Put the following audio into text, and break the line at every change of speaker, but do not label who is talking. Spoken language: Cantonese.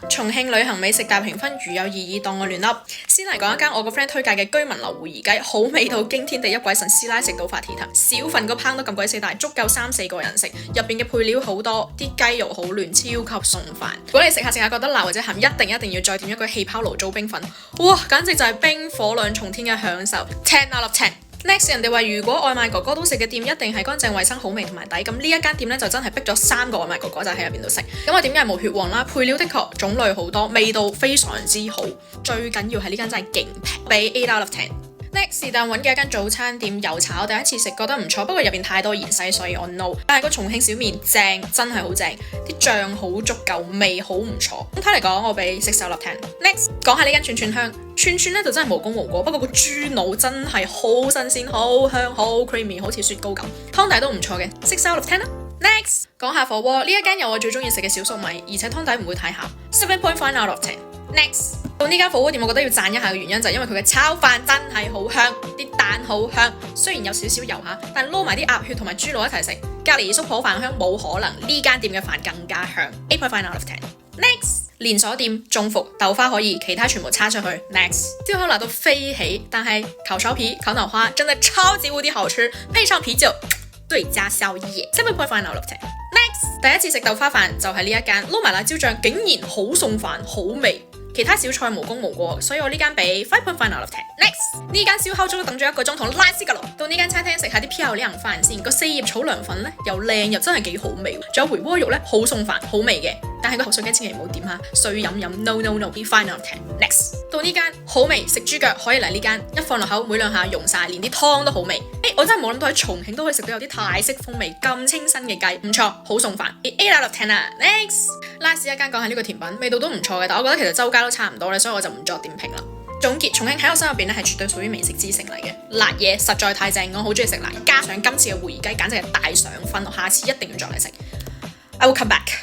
重慶旅行美食大評分如有異議，當我亂笠。先嚟講一間我個 friend 推介嘅居民樓芋兒雞，好味到驚天地泣鬼神，師奶食到發鐵騰，小份個烹都咁鬼死大，足夠3-4個人食。入邊嘅配料好多，啲雞肉好嫩，超級送飯。如果你食下覺得辣或者鹹，一定要再點一個氣泡醪糟冰粉，哇，簡直就係冰火兩重天嘅享受，10 out of 10。Next 人哋話如果外賣哥哥都食嘅店一定係乾淨衛生好味同埋抵，咁呢一間店咧就真係逼咗3個外賣哥哥就喺入邊度食。咁我點解冇血旺啦？配料的確種類好多，味道非常之好，最緊要係呢間真係勁平，俾8 out of 10。Next 是但揾嘅一間早餐店油炒，第一次食覺得唔錯，不過入邊太多芫茜，所以我 no。但係個重慶小麵正，真係好正，啲醬好足夠，味好唔錯。總體嚟講，我俾6 out of 10。Next 講下呢間串串香，串串咧就真係無功無過，不過個豬腦真係好新鮮、好香、好 creamy， 好似雪糕咁，湯底都唔錯嘅，6 out of 10啦。Next 講下火鍋，呢一間有我最中意食嘅少數米，而且湯底唔會太鹹，7.5 out of 10。Next 到呢間火鍋店，我覺得要讚一下嘅原因就係因為佢嘅炒飯真係好香，啲蛋好香，雖然有少少油吓，但撈埋啲鴨血同埋豬腦一齊食，隔離叔婆飯香冇可能，呢間店嘅飯更加香，8.5 out of 10。Next 連鎖店中福豆花可以，其他全部叉出去。Next 燒烤辣到飛起，但係烤苕皮、烤腦花真的超級無敵好吃，配上啤酒，對家宵夜，7.5 out of 10。Next 第一次食豆花飯就係呢一間，撈埋辣椒醬竟然好送飯，好味。其他小菜無功無過，所以我呢間俾5.5 out of 10。Next 呢間燒烤粥都等咗1個鐘同拉絲㗎咯，到呢間餐廳食下啲漂亮飯先，個4葉草涼粉咧又靚又真係幾好味，仲有回鍋肉咧好送飯好味嘅，但係個口水雞千祈唔好點下，碎飲飲 no 俾5 out of 10。Next 到呢間好味，食豬腳可以嚟呢間，一放落口每兩下溶晒，連啲湯都好味。我真係冇諗到喺重慶都可以食到有啲泰式風味咁清新嘅雞，唔錯，好送飯，8 out of 10啊。Next 拉屎一間講係呢個甜品，味道都唔錯嘅，但我覺得其實周街都差唔多咧，所以我就唔作點評啦。總結，重慶喺我心入邊咧係絕對屬於美食之城嚟嘅，辣嘢實在太正，我好中意食辣，加上今次嘅芋兒雞簡直係大賞分，我下次一定要再嚟食。I will come back。